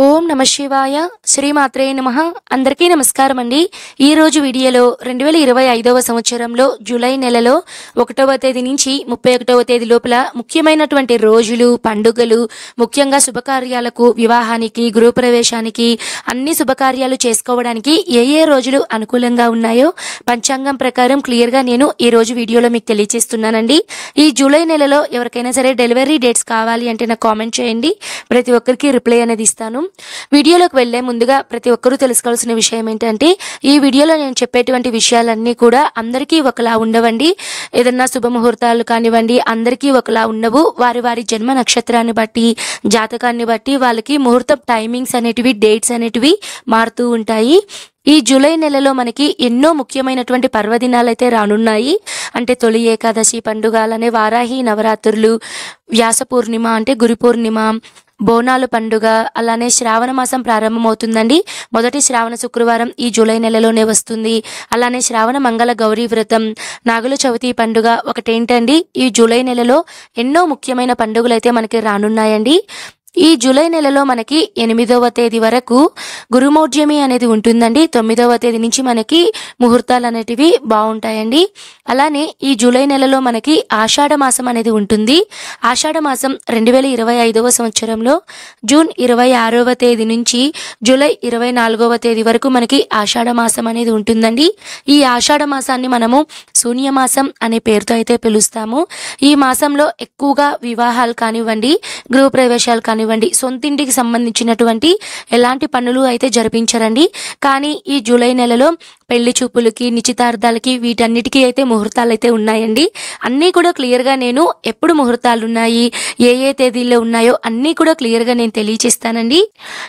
ఓం నమ శివాయ శ్రీమాత్రే నమః. అందరికీ నమస్కారం అండి. ఈ రోజు వీడియోలో 2025వ సంవత్సరంలో జూలై నెలలో 1వ తేదీ నుంచి 31వ తేదీ లోపల ముఖ్యమైనటువంటి రోజులు, పండుగలు, ముఖ్యంగా శుభకార్యాలకు, వివాహానికి, గృహప్రవేశానికి, అన్ని శుభకార్యాలు చేసుకోవడానికి ఏ ఏ రోజులు అనుకూలంగా ఉన్నాయో పంచాంగం ప్రకారం క్లియర్గా నేను ఈ రోజు వీడియోలో మీకు తెలియజేస్తున్నానండి. ఈ జూలై నెలలో ఎవరికైనా సరే డెలివరీ డేట్స్ కావాలి అంటే నాకు కామెంట్ చేయండి. ప్రతి ఒక్కరికి రిప్లై అనేది ఇస్తాను. వీడియోలోకి వెళ్లే ముందుగా ప్రతి ఒక్కరూ తెలుసుకోవాల్సిన విషయం ఏంటంటే, ఈ వీడియోలో నేను చెప్పేటువంటి విషయాలన్నీ కూడా అందరికీ ఒకలా ఉండవండి. ఏదన్నా శుభముహూర్తాలు కానివ్వండి, అందరికీ ఒకలా ఉండవు. వారి వారి జన్మ నక్షత్రాన్ని బట్టి, జాతకాన్ని బట్టి వాళ్ళకి ముహూర్తం టైమింగ్స్ అనేటివి, డేట్స్ అనేటివి మారుతూ ఉంటాయి. ఈ జూలై నెలలో మనకి ఎన్నో ముఖ్యమైనటువంటి పర్వదినాలు అయితే రానున్నాయి. అంటే తొలి ఏకాదశి పండుగ, అలానే వారాహి నవరాత్రులు, వ్యాస పూర్ణిమ అంటే గురు పూర్ణిమ, బోనాలు పండుగ, అలానే శ్రావణ మాసం ప్రారంభమవుతుందండి. మొదటి శ్రావణ శుక్రవారం ఈ జూలై నెలలోనే వస్తుంది. అలానే శ్రావణ మంగళ గౌరీ వ్రతం, నాగుల చవితి పండుగ ఒకటేంటండి. ఈ జూలై నెలలో ఎన్నో ముఖ్యమైన పండుగలు అయితే మనకి రానున్నాయండి. ఈ జూలై నెలలో మనకి 8వ తేదీ వరకు గురుమౌఢ్యమి అనేది ఉంటుందండి. 9వ తేదీ నుంచి మనకి ముహూర్తాలు అనేటివి బాగుంటాయండి. అలానే ఈ జూలై నెలలో మనకి ఆషాఢ మాసం అనేది ఉంటుంది. ఆషాఢ మాసం 2025వ సంవత్సరంలో జూన్ 26వ తేదీ నుంచి జూలై 24వ తేదీ వరకు మనకి ఆషాఢ మాసం అనేది ఉంటుందండి. ఈ ఆషాఢ మాసాన్ని మనము శూన్యమాసం అనే పేరుతో అయితే పిలుస్తాము. ఈ మాసంలో ఎక్కువగా వివాహాలు కానివ్వండి, గృహప్రవేశాలు కానివ్వండి, సొంతింటికి సంబంధించినటువంటి ఎలాంటి పనులు అయితే జరిపించరండి. కానీ ఈ జూలై నెలలో పెళ్లి చూపులకి, నిశ్చితార్థాలకి, వీటన్నిటికీ అయితే ముహూర్తాలు అయితే ఉన్నాయండి. అన్నీ కూడా క్లియర్గా నేను ఎప్పుడు ముహూర్తాలు ఉన్నాయి, ఏ ఏ తేదీల్లో ఉన్నాయో అన్నీ కూడా క్లియర్గా నేను తెలియచేస్తానండి.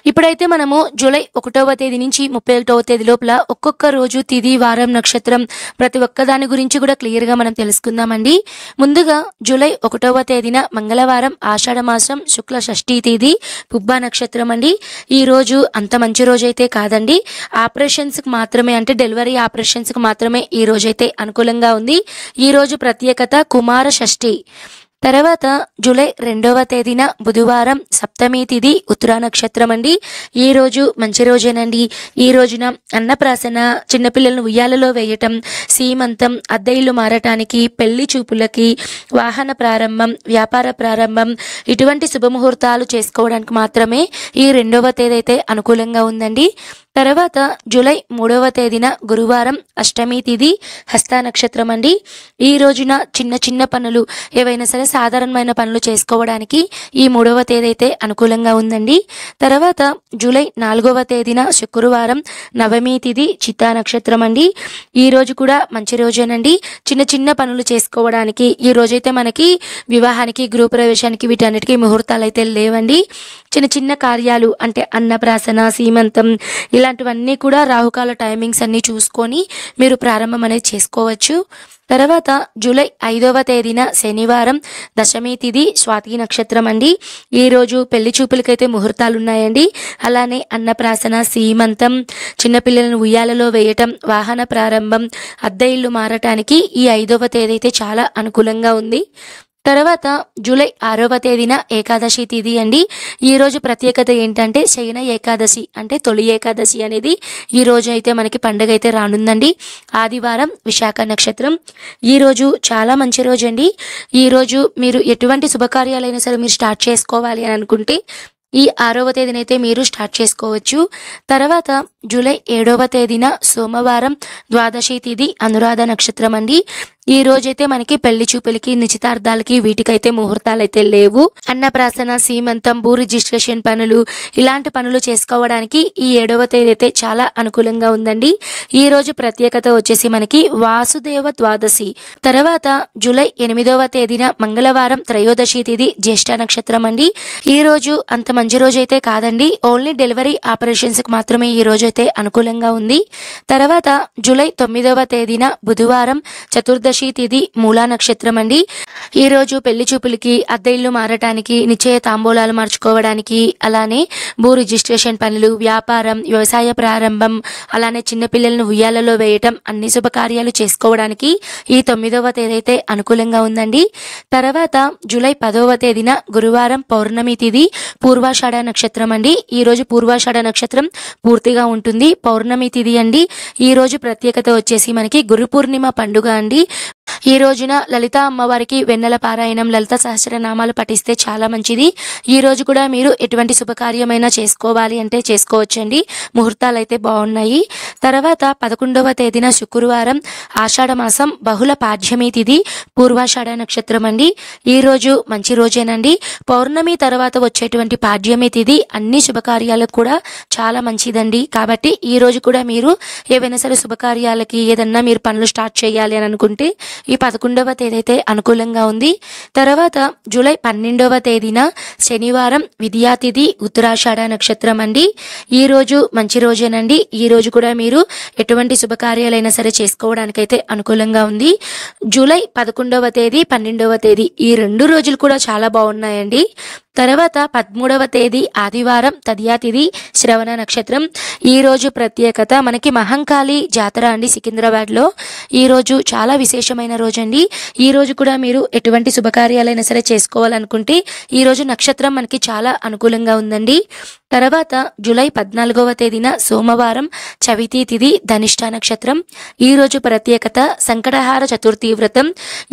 ఇప్పుడైతే మనము జూలై 1వ తేదీ నుంచి 31వ తేదీ లోపల ఒక్కొక్క రోజు, తిథి, వారం, నక్షత్రం ప్రతి ఒక్క దాని గురించి కూడా క్లియర్గా మనం తెలుసుకుందామండి. ముందుగా జూలై 1వ తేదీన మంగళవారం, ఆషాఢ మాసం, శుక్ల షష్ఠీ తేదీ, పుబ్బ నక్షత్రం అండి. ఈ రోజు అంత మంచి రోజు అయితే కాదండి. ఆపరేషన్స్కి మాత్రమే, అంటే డెలివరీ ఆపరేషన్స్కి మాత్రమే ఈ రోజైతే అనుకూలంగా ఉంది. ఈ రోజు ప్రత్యేకత కుమార షష్ఠి. తర్వాత జూలై 2వ తేదీన బుధవారం, సప్తమి తిథి, ఉత్తరా నక్షత్రం అండి. ఈ రోజు మంచి రోజేనండి. ఈ రోజున అన్నప్రాసన, చిన్నపిల్లలను ఉయ్యాలలో వేయటం, సీమంతం, అద్దె ఇల్లు మారటానికి, పెళ్లి చూపులకి, వాహన ప్రారంభం, వ్యాపార ప్రారంభం, ఇటువంటి శుభముహూర్తాలు చేసుకోవడానికి మాత్రమే ఈ 2వ తేదీ అయితే అనుకూలంగా ఉందండి. తర్వాత జూలై 3వ తేదీన గురువారం, అష్టమి తిథి, హస్త నక్షత్రం అండి. ఈ రోజున చిన్న చిన్న పనులు, ఏవైనా సరే సాధారణమైన పనులు చేసుకోవడానికి ఈ 3వ తేదీ అయితే అనుకూలంగా ఉందండి. తర్వాత జూలై 4వ తేదీన శుక్రవారం, నవమి తిథి, చిత్తా నక్షత్రం అండి. ఈ రోజు కూడా మంచి రోజేనండి. చిన్న చిన్న పనులు చేసుకోవడానికి ఈ రోజైతే మనకి వివాహానికి, గృహప్రవేశానికి, వీటన్నిటికీ ముహూర్తాలు అయితే లేవండి. చిన్న చిన్న కార్యాలు అంటే అన్నప్రాసన, సీమంతం, ఇలాంటివన్నీ కూడా రాహుకాల టైమింగ్స్ అన్నీ చూసుకొని మీరు ప్రారంభం అనేది చేసుకోవచ్చు. తర్వాత జూలై 5వ తేదీన శనివారం, దశమి తిథి, స్వాతి నక్షత్రం అండి. ఈ రోజు పెళ్లి చూపులకైతే ముహూర్తాలు ఉన్నాయండి. అలానే అన్నప్రాసన, సీమంతం, చిన్నపిల్లలను ఉయ్యాలలో వేయటం, వాహన ప్రారంభం, అద్దె ఇల్లు మారటానికి ఈ 5వ తేదీ అయితే చాలా అనుకూలంగా ఉంది. తర్వాత జూలై 6వ తేదీన ఏకాదశి తిథి అండి. ఈ రోజు ప్రత్యేకత ఏంటంటే శయన ఏకాదశి, అంటే తొలి ఏకాదశి అనేది ఈ రోజు అయితే మనకి పండుగ అయితే రానుందండి. ఆదివారం, విశాఖ నక్షత్రం. ఈ రోజు చాలా మంచి రోజు అండి. ఈ రోజు మీరు ఎటువంటి శుభకార్యాలైనా సరే మీరు స్టార్ట్ చేసుకోవాలి అని అనుకుంటే ఈ 6వ తేదీనైతే మీరు స్టార్ట్ చేసుకోవచ్చు. తర్వాత జూలై 7వ తేదీన సోమవారం, ద్వాదశి తిథి, అనురాధ నక్షత్రం అండి. ఈ రోజైతే మనకి పెళ్లి చూపులకి, నిశ్చితార్థాలకి, వీటికైతే ముహూర్తాలు అయితే లేవు. అన్నప్రాసన, సీమంతం, భూ రిజిస్ట్రేషన్ పనులు, ఇలాంటి పనులు చేసుకోవడానికి ఈ 7వ తేదీ అయితే చాలా అనుకూలంగా ఉందండి. ఈ రోజు ప్రత్యేకత వచ్చేసి మనకి వాసుదేవ ద్వాదశి. తర్వాత జూలై 8వ తేదీన మంగళవారం, త్రయోదశి తిథి, జ్యేష్ఠ నక్షత్రం అండి. ఈ రోజు అంత మంచి రోజు అయితే కాదండి. ఓన్లీ డెలివరీ ఆపరేషన్స్ కి మాత్రమే ఈ రోజు అయితే అనుకూలంగా ఉంది. తర్వాత జూలై 9వ తేదీన బుధవారం, చతుర్దశి ద్వాదశి తిథి మూలా నక్షత్రం అండి. ఈ రోజు పెళ్లి చూపులకి, అద్దె ఇల్లు మారటానికి, నిశ్చయ తాంబూలాలు మార్చుకోవడానికి, అలానే భూ రిజిస్ట్రేషన్ పనులు, వ్యాపారం, వ్యవసాయ ప్రారంభం, అలానే చిన్నపిల్లలను ఉయ్యాలలో వేయటం, అన్ని శుభకార్యాలు చేసుకోవడానికి ఈ 9వ తేదీ అయితే అనుకూలంగా ఉందండి. తర్వాత జూలై 10వ తేదీన గురువారం పౌర్ణమి తిథి, పూర్వాషాఢ నక్షత్రం అండి. ఈ రోజు పూర్వాషాఢ నక్షత్రం పూర్తిగా ఉంటుంది. పౌర్ణమి తిథి అండి. ఈ రోజు ప్రత్యేకత వచ్చేసి మనకి గురు పూర్ణిమ పండుగ అండి. ఈ రోజున లలిత అమ్మవారికి వెన్నెల పారాయణం, లలిత సహస్రనామాలు పఠిస్తే చాలా మంచిది. ఈ రోజు కూడా మీరు ఎటువంటి శుభకార్యమైనా చేసుకోవాలి అంటే చేసుకోవచ్చండి. ముహూర్తాలు అయితే బాగున్నాయి. తర్వాత 11వ తేదీన శుక్రవారం ఆషాఢ మాసం బహుళ పాడ్యమి తిథి, పూర్వాషాఢ నక్షత్రం అండి. ఈ రోజు మంచి రోజేనండి. పౌర్ణమి తర్వాత వచ్చేటువంటి పాడ్యమి తిథి అన్ని శుభకార్యాలకు కూడా చాలా మంచిదండి. కాబట్టి ఈ రోజు కూడా మీరు ఏవైనా సరే శుభకార్యాలకి ఏదన్నా మీరు పనులు స్టార్ట్ చేయాలి అని అనుకుంటే ఈ 11వ తేదీ అయితే అనుకూలంగా ఉంది. తర్వాత జూలై 12వ తేదీన శనివారం విద్యా తిథి, ఉత్తరాషాఢ నక్షత్రం అండి. ఈ రోజు మంచి రోజేనండి. ఈ రోజు కూడా మీరు ఎటువంటి శుభకార్యాలైనా సరే చేసుకోవడానికైతే అనుకూలంగా ఉంది. జూలై 11వ తేదీ, 12వ తేదీ ఈ 2 రోజులు కూడా చాలా బాగున్నాయండి. తర్వాత 13వ తేదీ ఆదివారం తదియా తిథి, శ్రవణ నక్షత్రం. ఈ రోజు ప్రత్యేకత మనకి మహంకాళి జాతర అండి సికింద్రాబాద్లో. ఈ రోజు చాలా విశేషమైన రోజు అండి. ఈ రోజు కూడా మీరు ఎటువంటి శుభకార్యాలైనా సరే చేసుకోవాలనుకుంటే ఈ రోజు నక్షత్రం మనకి చాలా అనుకూలంగా ఉందండి. తర్వాత జూలై 14వ తేదీన సోమవారం చవితి తిథి, ధనిష్ట నక్షత్రం. ఈ రోజు ప్రత్యేకత సంకటహార చతుర్థి వ్రతం.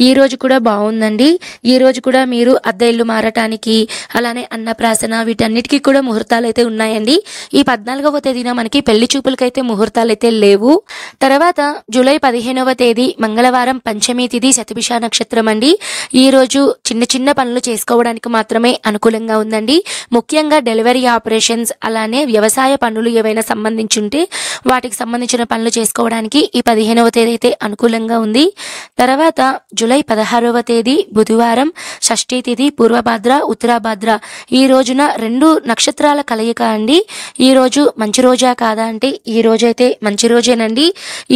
ఈ రోజు కూడా బాగుందండి. ఈ రోజు కూడా మీరు అద్దె ఇల్లు మారటానికి, అలానే అన్నప్రాసన, వీటన్నిటికీ కూడా ముహూర్తాలు అయితే ఉన్నాయండి. ఈ 14వ తేదీన మనకి పెళ్లి చూపులకైతే ముహూర్తాలు అయితే లేవు. తర్వాత జూలై 15వ తేదీ మంగళవారం పంచమి తిథి, శతభిష నక్షత్రం అండి. ఈ రోజు చిన్న చిన్న పనులు చేసుకోవడానికి మాత్రమే అనుకూలంగా ఉందండి. ముఖ్యంగా డెలివరీ ఆపరేషన్స్, అలానే వ్యవసాయ పనులు ఏవైనా సంబంధించి ఉంటే వాటికి సంబంధించిన పనులు చేసుకోవడానికి ఈ 15వ తేదీ అయితే అనుకూలంగా ఉంది. తర్వాత జూలై 16వ తేదీ బుధవారం షష్ఠీ తిథి, పూర్వభాద్ర, ఉత్తరాభాద్ర. ఈ రోజున 2 నక్షత్రాల కలయిక అండి. ఈ రోజు మంచి రోజా కాదా అంటే ఈ రోజైతే మంచి రోజేనండి.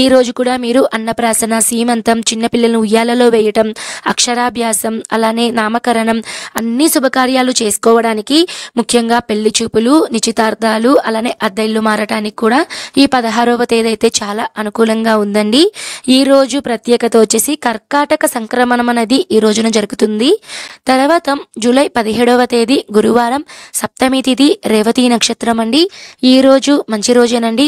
ఈ రోజు కూడా మీరు అన్నప్రాసన, సీమంతం, చిన్నపిల్లలను ఉయ్యాలలో వేయటం, అక్షరాభ్యాసం, అలానే నామకరణం, అన్ని శుభకార్యాలు చేసుకోవడానికి, ముఖ్యంగా పెళ్లి చూపులు, నిశ్చితార్థాలు, అలానే అద్దె ఇల్లు మారటానికి కూడా ఈ 16వ తేదీ అయితే చాలా అనుకూలంగా ఉందండి. ఈ రోజు ప్రత్యేకత వచ్చేసి కర్కాటక సంక్రమణం అనేది ఈ రోజున జరుగుతుంది. తర్వాత జూలై 17వ తేదీ గురువారం సప్తమి తిథి, రేవతి నక్షత్రం అండి. ఈ రోజు మంచి రోజేనండి.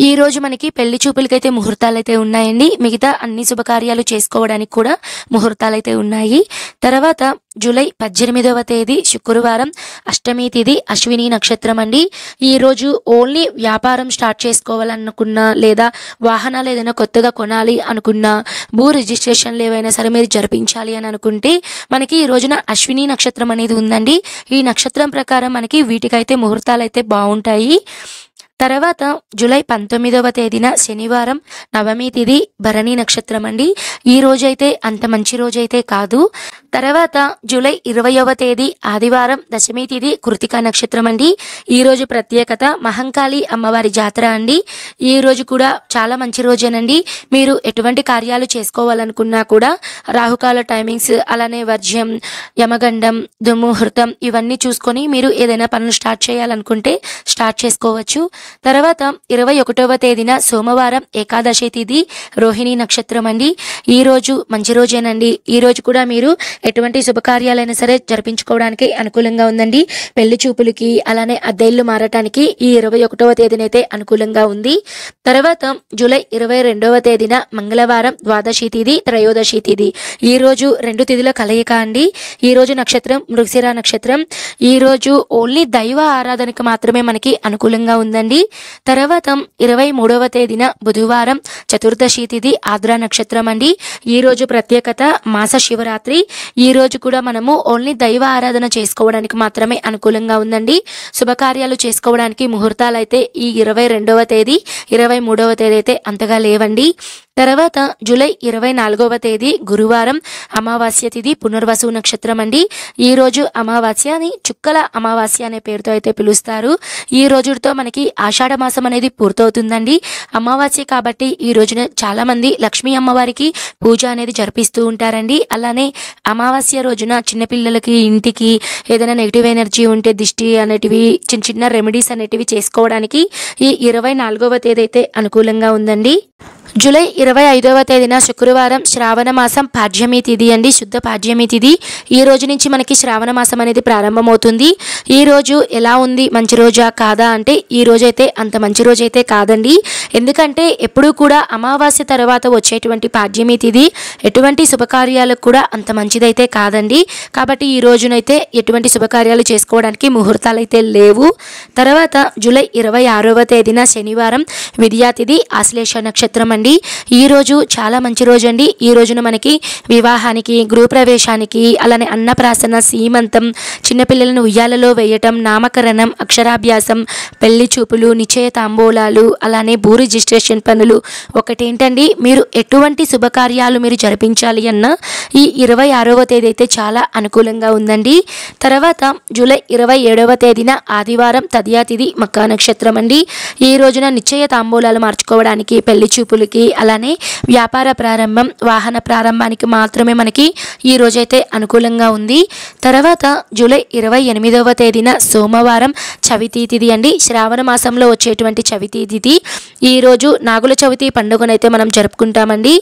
ఈ రోజు మనకి పెళ్లి చూపులకైతే ముహూర్తాలు అయితే ఉన్నాయండి. మిగతా అన్ని శుభకార్యాలు చేసుకోవడానికి కూడా ముహూర్తాలు అయితే ఉన్నాయి. తర్వాత జూలై 18వ తేదీ శుక్రవారం అష్టమి తిథి, అశ్విని నక్షత్రం అండి. ఈ రోజు ఓన్లీ వ్యాపారం స్టార్ట్ చేసుకోవాలనుకున్నా, లేదా వాహనాలు ఏదైనా కొత్తగా కొనాలి అనుకున్నా, భూ రిజిస్ట్రేషన్లు ఏవైనా సరే మీరు జరిపించాలి అని అనుకుంటే మనకి ఈ రోజున అశ్విని నక్షత్రం అనేది ఉందండి. ఈ నక్షత్రం ప్రకారం మనకి వీటికైతే ముహూర్తాలు అయితే బాగుంటాయి. తర్వాత జూలై 19వ తేదీన శనివారం నవమి తిథి, భరణి నక్షత్రం అండి. ఈ రోజైతే అంత మంచి రోజైతే కాదు. తర్వాత జూలై 20వ తేదీ ఆదివారం దశమి తిథి, కృతికా నక్షత్రం అండి. ఈ రోజు ప్రత్యేకత మహంకాళి అమ్మవారి జాతర అండి. ఈ రోజు కూడా చాలా మంచి రోజేనండి. మీరు ఎటువంటి కార్యాలు చేసుకోవాలనుకున్నా కూడా రాహుకాల టైమింగ్స్, అలానే వర్జ్యం, యమగండం, దుర్ముహూర్తం ఇవన్నీ చూసుకొని మీరు ఏదైనా పనులు స్టార్ట్ చేయాలనుకుంటే స్టార్ట్ చేసుకోవచ్చు. తర్వాత 21వ తేదీన సోమవారం ఏకాదశి తిథి, రోహిణి నక్షత్రం అండి. ఈ రోజు మంచి రోజేనండి. ఈ రోజు కూడా మీరు ఎటువంటి శుభకార్యాలైనా సరే జరిపించుకోవడానికి అనుకూలంగా ఉందండి. పెళ్లి చూపులకి, అలానే అద్దె ఇల్లు మారటానికి ఈ 21వ తేదీనైతే అనుకూలంగా ఉంది. తర్వాత జూలై 22వ తేదీన మంగళవారం ద్వాదశి తిథి, త్రయోదశి తిథి. ఈ రోజు 2 తిథుల కలయిక అండి. ఈ రోజు నక్షత్రం మృగశిర నక్షత్రం. ఈ రోజు ఓన్లీ దైవ ఆరాధనకు మాత్రమే మనకి అనుకూలంగా ఉందండి. తర్వాత 23వ తేదీన బుధవారం చతుర్దశి తిథి, ఆద్ర నక్షత్రం అండి. ఈ రోజు ప్రత్యేకత మాస శివరాత్రి. ఈ రోజు కూడా మనము ఓన్లీ దైవ ఆరాధన చేసుకోవడానికి మాత్రమే అనుకూలంగా ఉందండి. శుభకార్యాలు చేసుకోవడానికి ముహూర్తాలు అయితే ఈ 22వ తేదీ, 23వ తేదీ అయితే అంతగా లేవండి. తర్వాత జూలై 24వ తేదీ గురువారం అమావాస్య తిథి, పునర్వసు నక్షత్రం అండి. ఈ రోజు అమావాస్యని చుక్కల అమావాస్య అనే పేరుతో అయితే పిలుస్తారు. ఈ రోజుతో మనకి ఆషాఢ మాసం అనేది పూర్తవుతుందండి. అమావాస్య కాబట్టి ఈ రోజున చాలామంది లక్ష్మీ అమ్మవారికి పూజ అనేది జరిపిస్తూ ఉంటారండి. అలానే అమావాస్య రోజున చిన్నపిల్లలకి ఇంటికి ఏదైనా నెగిటివ్ ఎనర్జీ ఉంటే దిష్టి అనేటివి చిన్న చిన్న రెమెడీస్ అనేటివి చేసుకోవడానికి ఈ 24వ తేదీ అయితే అనుకూలంగా ఉందండి. జూలై 25వ తేదీన శుక్రవారం శ్రావణ మాసం పాడ్యమి తిథి అండి, శుద్ధ పాడ్యమి తిథి. ఈ రోజు నుంచి మనకి శ్రావణ మాసం అనేది ప్రారంభమవుతుంది. ఈ రోజు ఎలా ఉంది, మంచి రోజా కాదా అంటే ఈ రోజైతే అంత మంచి రోజైతే కాదండి. ఎందుకంటే ఎప్పుడూ కూడా అమావాస్య తర్వాత వచ్చేటువంటి పాడ్యమి తిథి ఎటువంటి శుభకార్యాలకు కూడా అంత మంచిదైతే కాదండి. కాబట్టి ఈ రోజునైతే ఎటువంటి శుభకార్యాలు చేసుకోవడానికి ముహూర్తాలు అయితే లేవు. తర్వాత జూలై 26వ తేదీన శనివారం విద్యా తిథి, ఆశ్లేష నక్షత్రం అండి. ఈ రోజు చాలా మంచి రోజు అండి. ఈ రోజున మనకి వివాహానికి, గృహప్రవేశానికి, అలానే అన్నప్రాసన, సీమంతం, చిన్నపిల్లలను ఉయ్యాలలో వేయటం, నామకరణం, అక్షరాభ్యాసం, పెళ్లి చూపులు, నిశ్చయ తాంబూలాలు, అలానే భూ రిజిస్ట్రేషన్ పనులు, ఒకటేంటండి మీరు ఎటువంటి శుభకార్యాలు మీరు జరిపించాలి అన్న ఈ 26వ తేదీ అయితే చాలా అనుకూలంగా ఉందండి. తర్వాత జూలై 27వ తేదీన ఆదివారం తదియా తిథి, మకా నక్షత్రం అండి. ఈ రోజున నిశ్చయ తాంబూలాలు మార్చుకోవడానికి, పెళ్లి చూపులకి, అలానే వ్యాపార ప్రారంభం, వాహన ప్రారంభానికి మాత్రమే మనకి ఈ రోజైతే అనుకూలంగా ఉంది. తర్వాత జూలై 28వ తేదీన సోమవారం చవితి తిథి అండి, శ్రావణ మాసంలో వచ్చేటువంటి చవితి తిథి. ఈ రోజు నాగుల చవితి పండుగనైతే మనం జరుపుకుంటామండి.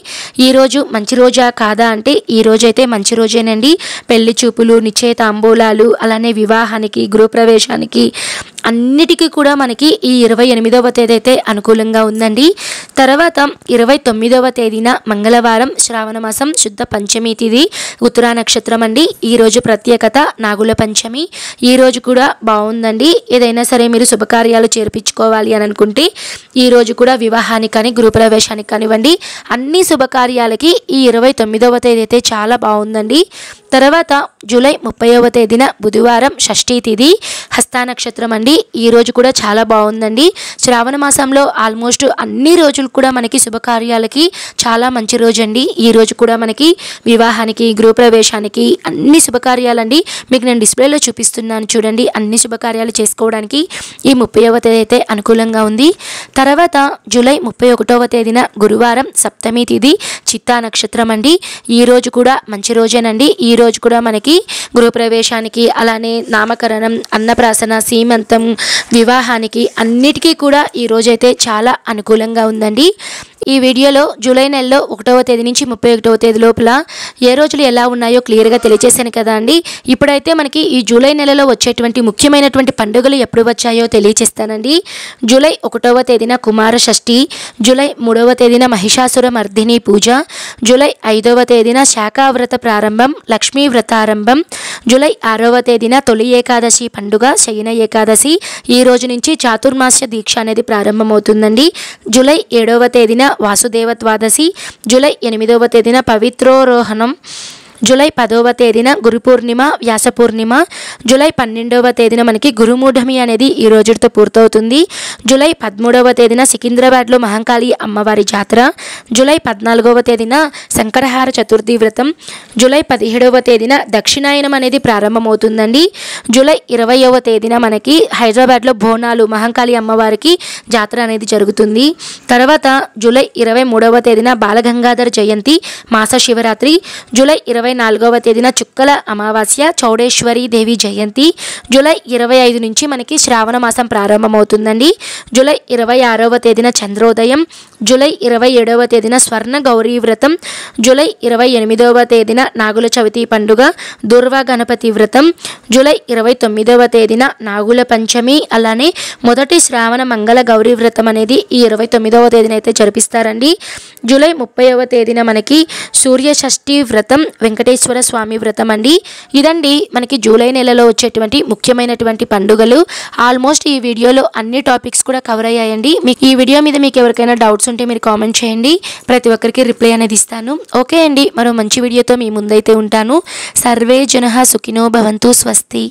ఈ రోజు మంచి రోజా కాదా అంటే ఈ రోజైతే మంచి రోజేనండి. పెళ్లి చూపులు, నిశ్చయ తాంబూలాలు, అలానే వివాహానికి, గృహప్రవేశానికి అన్నిటికీ కూడా మనకి ఈ 28వ తేదీ అయితే అనుకూలంగా ఉందండి. తర్వాత 29వ తేదీన మంగళవారం శ్రావణ మాసం శుద్ధ పంచమి తిథి, ఉత్తరా నక్షత్రం అండి. ఈరోజు ప్రత్యేకత నాగుల పంచమి. ఈరోజు కూడా బాగుందండి. ఏదైనా సరే మీరు శుభకార్యాలు చేర్పించుకోవాలి అని అనుకుంటే ఈరోజు కూడా వివాహానికి కానీ, గృహప్రవేశానికి కానివ్వండి, అన్ని శుభకార్యాలకి ఈ 29వ తేదీ అయితే చాలా బాగుందండి. తర్వాత జూలై 30వ తేదీన బుధవారం షష్ఠీ తిథి, హస్తా నక్షత్రం అండి. ఈ రోజు కూడా చాలా బాగుందండి. శ్రావణ మాసంలో ఆల్మోస్ట్ అన్ని రోజులు కూడా మనకి శుభకార్యాలకి చాలా మంచి రోజు అండి. ఈ రోజు కూడా మనకి వివాహానికి, గృహప్రవేశానికి అన్ని శుభకార్యాలండి. మీకు నేను డిస్ప్లేలో చూపిస్తున్నాను చూడండి. అన్ని శుభకార్యాలు చేసుకోవడానికి ఈ 30వ తేదీ అయితే అనుకూలంగా ఉంది. తర్వాత జూలై 31వ తేదీన గురువారం సప్తమి తిథి, చిత్తా నక్షత్రం అండి. ఈ రోజు కూడా మంచి రోజేనండి. ఈ రోజు కూడా మనకి గృహప్రవేశానికి, అలానే నామకరణం, అన్నప్రాసన, సీమంతం, వివాహానికి అన్నిటికీ కూడా ఈ రోజైతే చాలా అనుకూలంగా ఉందండి. ఈ వీడియోలో జూలై నెలలో 1వ తేదీ నుంచి 31వ తేదీ లోపల ఏ రోజులు ఎలా ఉన్నాయో క్లియర్గా తెలియచేశాను కదా అండి. ఇప్పుడైతే మనకి ఈ జూలై నెలలో వచ్చేటువంటి ముఖ్యమైనటువంటి పండుగలు ఎప్పుడు వచ్చాయో తెలియచేస్తానండి. జూలై 1వ తేదీన కుమార షష్ఠి, జూలై 3వ తేదీన మహిషాసుర మర్దిని పూజ, జూలై 5వ తేదీన శాఖావ్రత ప్రారంభం, లక్ష్మీ వ్రతారంభం, జూలై 6వ తేదీన తొలి ఏకాదశి పండుగ, శయన ఏకాదశి. ఈ రోజు నుంచి చాతుర్మాస్య దీక్ష అనేది ప్రారంభమవుతుందండి. జూలై 7వ తేదీన వాసుదేవ ద్వాదశి, జూలై 8వ తేదీన పవిత్రోరోహణం, జూలై 10వ తేదీన గురు పూర్ణిమ, వ్యాస పూర్ణిమ, జూలై 12వ తేదీన మనకి గురుమూఢమి అనేది ఈ రోజుతో పూర్తవుతుంది. జూలై 13వ తేదీన సికింద్రాబాద్లో మహంకాళి అమ్మవారి జాతర, జూలై 14వ తేదీన సంకటహార చతుర్థి వ్రతం, జూలై 17వ తేదీన దక్షిణాయనం అనేది ప్రారంభమవుతుందండి. జూలై 20వ తేదీన మనకి హైదరాబాద్లో బోనాలు, మహంకాళి అమ్మవారికి జాతర అనేది జరుగుతుంది. తర్వాత జూలై 23వ తేదీన బాలగంగాధర్ జయంతి, మాస శివరాత్రి, జూలై 24వ తేదీన చుక్కల అమావాస్య, చౌడేశ్వరి దేవి జయంతి, జూలై 25 నుంచి మనకి శ్రావణ మాసం ప్రారంభమవుతుందండి. జూలై 26వ తేదీన చంద్రోదయం, జూలై 27వ తేదీన స్వర్ణ గౌరీ వ్రతం, జూలై 28వ తేదీన నాగుల చవితి పండుగ, దుర్వా గణపతి వ్రతం, జూలై 29వ తేదీన నాగుల పంచమి, అలానే మొదటి శ్రావణ మంగళ గౌరీ వ్రతం అనేది ఈ 29వ తేదీన అయితే జరిపిస్తారండి. జూలై 30వ తేదీన మనకి సూర్య షష్ఠి వ్రతం, వెంకటేశ్వర స్వామి వ్రతం అండి. ఇదండి మనకి జూలై నెలలో వచ్చేటువంటి ముఖ్యమైనటువంటి పండుగలు. ఆల్మోస్ట్ ఈ వీడియోలో అన్ని టాపిక్స్ కూడా కవర్ అయ్యాయండి. మీకు ఈ వీడియో మీద మీకు ఎవరికైనా డౌట్స్ ఉంటే మీరు కామెంట్ చేయండి, ప్రతి ఒక్కరికి రిప్లై అనేది ఇస్తాను. ఓకే అండి, మరో మంచి వీడియోతో మీ ముందైతే ఉంటాను. సర్వే జనః సుఖినో భవంతు. స్వస్తి.